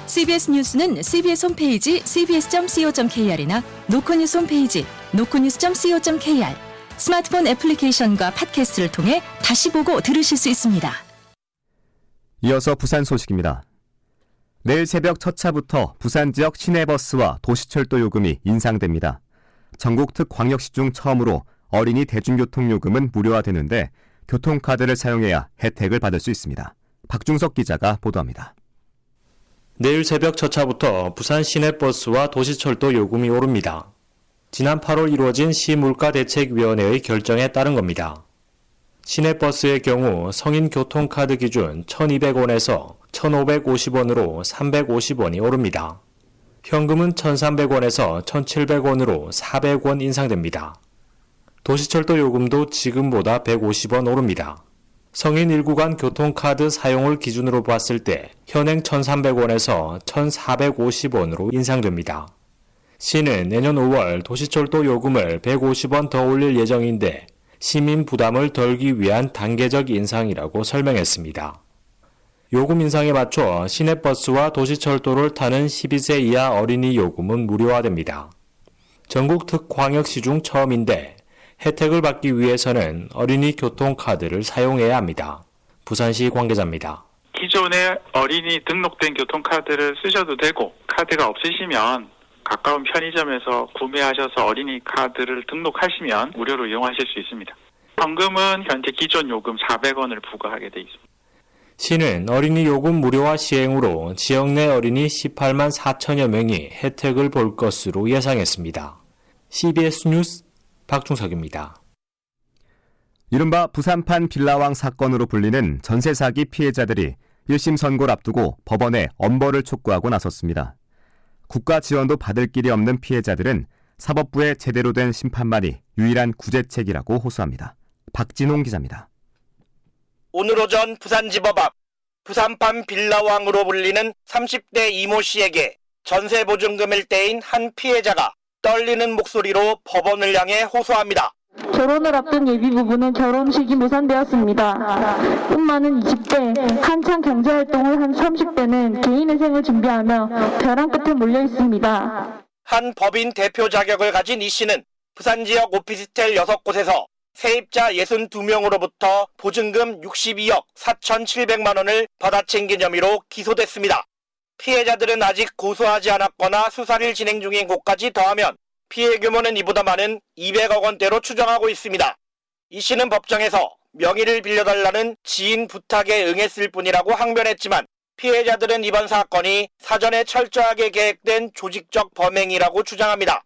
CBS 뉴스는 CBS 홈페이지 cbs.co.kr이나 노컷뉴스 홈페이지 노컷뉴스.co.kr, 스마트폰 애플리케이션과 팟캐스트를 통해 다시 보고 들으실 수 있습니다. 이어서 부산 소식입니다. 내일 새벽 첫 차부터 부산 지역 시내버스와 도시철도 요금이 인상됩니다. 전국 특광역시 중 처음으로 어린이 대중교통 요금은 무료화되는데 교통카드를 사용해야 혜택을 받을 수 있습니다. 박중석 기자가 보도합니다. 내일 새벽 첫 차부터 부산 시내버스와 도시철도 요금이 오릅니다. 지난 8월 이루어진 시물가대책위원회의 결정에 따른 겁니다. 시내버스의 경우 성인 교통카드 기준 1,200원에서 1,550원으로 350원이 오릅니다. 현금은 1,300원에서 1,700원으로 400원 인상됩니다. 도시철도 요금도 지금보다 150원 오릅니다. 성인 1구간 교통카드 사용을 기준으로 봤을 때 현행 1,300원에서 1,450원으로 인상됩니다. 시는 내년 5월 도시철도 요금을 150원 더 올릴 예정인데 시민 부담을 덜기 위한 단계적 인상이라고 설명했습니다. 요금 인상에 맞춰 시내버스와 도시철도를 타는 12세 이하 어린이 요금은 무료화됩니다. 전국 특광역시 중 처음인데 혜택을 받기 위해서는 어린이 교통카드를 사용해야 합니다. 부산시 관계자입니다. 기존에 어린이 등록된 교통카드를 쓰셔도 되고 카드가 없으시면 가까운 편의점에서 구매하셔서 어린이 카드를 등록하시면 무료로 이용하실 수 있습니다. 현금은 현재 기존 요금 400원을 부과하게 돼 있습니다. 시는 어린이 요금 무료화 시행으로 지역 내 어린이 18만 4천여 명이 혜택을 볼 것으로 예상했습니다. CBS 뉴스 박중석입니다. 이른바 부산판 빌라왕 사건으로 불리는 전세 사기 피해자들이 1심 선고를 앞두고 법원에 엄벌을 촉구하고 나섰습니다. 국가 지원도 받을 길이 없는 피해자들은 사법부의 제대로 된 심판만이 유일한 구제책이라고 호소합니다. 박진홍 기자입니다. 오늘 오전 부산지법 앞 부산판 빌라왕으로 불리는 30대 이모 씨에게 전세보증금을 떼인 한 피해자가 떨리는 목소리로 법원을 향해 호소합니다. 결혼을 앞둔 예비 부부는 결혼식이 무산되었습니다. 엄마는 20대, 한창 경제활동을 한 30대는 개인회생을 준비하며 벼랑 끝에 몰려 있습니다. 한 법인 대표 자격을 가진 이 씨는 부산 지역 오피스텔 6곳에서 세입자 62명으로부터 보증금 62억 4,700만 원을 받아챙긴 혐의로 기소됐습니다. 피해자들은 아직 고소하지 않았거나 수사를 진행 중인 곳까지 더하면 피해 규모는 이보다 많은 200억 원대로 추정하고 있습니다. 이 씨는 법정에서 명의를 빌려달라는 지인 부탁에 응했을 뿐이라고 항변했지만 피해자들은 이번 사건이 사전에 철저하게 계획된 조직적 범행이라고 주장합니다.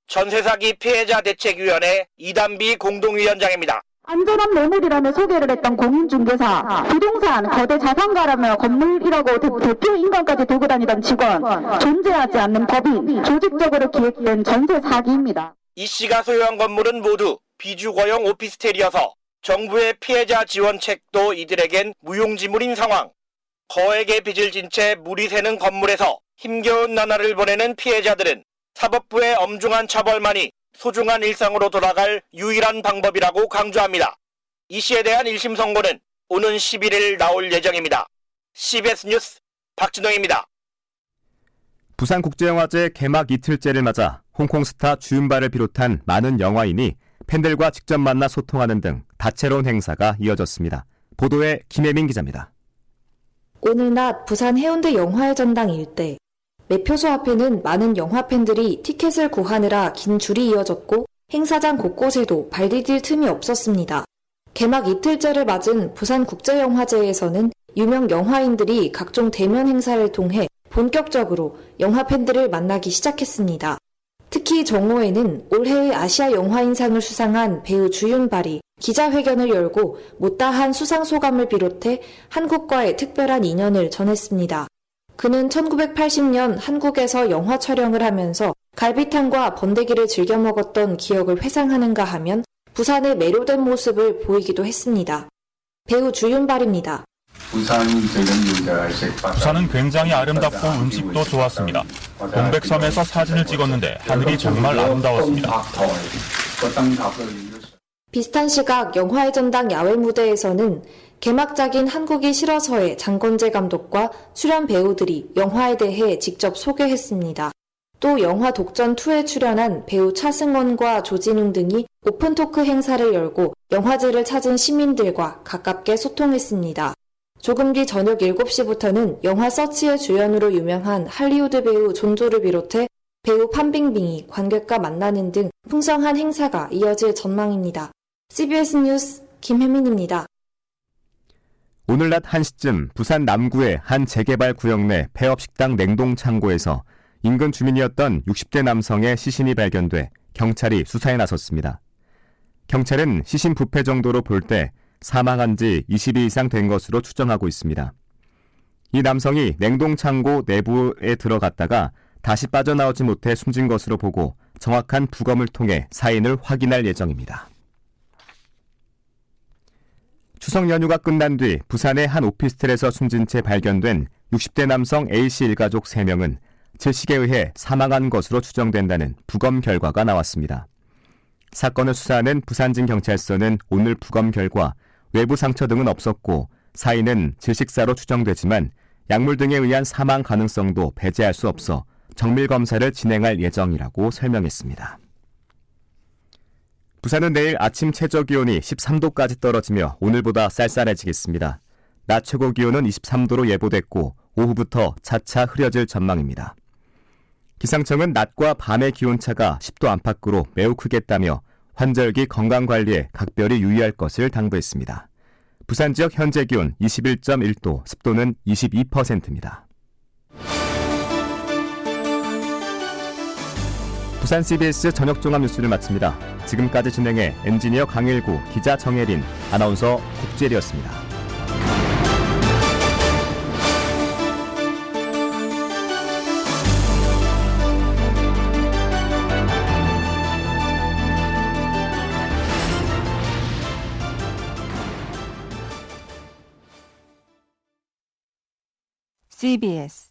전세사기 피해자 대책위원회 이단비 공동위원장입니다. 안전한 매물이라며 소개를 했던 공인중개사, 부동산, 거대 자산가라며 건물이라고 대표 인간까지 두고 다니던 직원, 존재하지 않는 법인, 조직적으로 기획된 전세 사기입니다. 이 씨가 소유한 건물은 모두 비주거용 오피스텔이어서 정부의 피해자 지원책도 이들에겐 무용지물인 상황. 거액의 빚을 진 채 물이 새는 건물에서 힘겨운 나날을 보내는 피해자들은 사법부의 엄중한 처벌만이 소중한 일상으로 돌아갈 유일한 방법이라고 강조합니다. 이 씨에 대한 1심 선고는 오는 11일 나올 예정입니다. CBS 뉴스 박진홍입니다. 부산국제영화제 개막 이틀째를 맞아 홍콩 스타 주윤발을 비롯한 많은 영화인이 팬들과 직접 만나 소통하는 등 다채로운 행사가 이어졌습니다. 보도에 김혜민 기자입니다. 오늘 낮 부산 해운대 영화의 전당 일대. 매표소 앞에는 많은 영화 팬들이 티켓을 구하느라 긴 줄이 이어졌고 행사장 곳곳에도 발 디딜 틈이 없었습니다. 개막 이틀째를 맞은 부산국제영화제에서는 유명 영화인들이 각종 대면 행사를 통해 본격적으로 영화 팬들을 만나기 시작했습니다. 특히 정오에는 올해의 아시아 영화인상을 수상한 배우 주윤발이 기자회견을 열고 못다한 수상 소감을 비롯해 한국과의 특별한 인연을 전했습니다. 그는 1980년 한국에서 영화 촬영을 하면서 갈비탕과 번데기를 즐겨 먹었던 기억을 회상하는가 하면 부산의 매료된 모습을 보이기도 했습니다. 배우 주윤발입니다. 부산은 굉장히 아름답고 음식도 좋았습니다. 동백섬에서 사진을 찍었는데 하늘이 정말 아름다웠습니다. 비슷한 시각 영화의 전당 야외 무대에서는 개막작인 한국이 싫어서의 장건재 감독과 출연 배우들이 영화에 대해 직접 소개했습니다. 또 영화 독전2에 출연한 배우 차승원과 조진웅 등이 오픈토크 행사를 열고 영화제를 찾은 시민들과 가깝게 소통했습니다. 조금 뒤 저녁 7시부터는 영화 서치의 주연으로 유명한 할리우드 배우 존조를 비롯해 배우 판빙빙이 관객과 만나는 등 풍성한 행사가 이어질 전망입니다. CBS 뉴스 김혜민입니다. 오늘 낮 1시쯤 부산 남구의 한 재개발 구역 내 폐업식당 냉동창고에서 인근 주민이었던 60대 남성의 시신이 발견돼 경찰이 수사에 나섰습니다. 경찰은 시신 부패 정도로 볼 때 사망한 지 20일 이상 된 것으로 추정하고 있습니다. 이 남성이 냉동창고 내부에 들어갔다가 다시 빠져나오지 못해 숨진 것으로 보고 정확한 부검을 통해 사인을 확인할 예정입니다. 추석 연휴가 끝난 뒤 부산의 한 오피스텔에서 숨진 채 발견된 60대 남성 A씨 일가족 3명은 질식에 의해 사망한 것으로 추정된다는 부검 결과가 나왔습니다. 사건을 수사하는 부산진경찰서는 오늘 부검 결과 외부 상처 등은 없었고 사인은 질식사로 추정되지만 약물 등에 의한 사망 가능성도 배제할 수 없어 정밀 검사를 진행할 예정이라고 설명했습니다. 부산은 내일 아침 최저기온이 13도까지 떨어지며 오늘보다 쌀쌀해지겠습니다. 낮 최고기온은 23도로 예보됐고 오후부터 차차 흐려질 전망입니다. 기상청은 낮과 밤의 기온차가 10도 안팎으로 매우 크겠다며 환절기 건강관리에 각별히 유의할 것을 당부했습니다. 부산 지역 현재 기온 21.1도, 습도는 22%입니다. 부산 CBS 저녁 종합 뉴스를 마칩니다. 지금까지 진행해 엔지니어 강일구, 기자 정혜린, 아나운서 국재리였습니다. CBS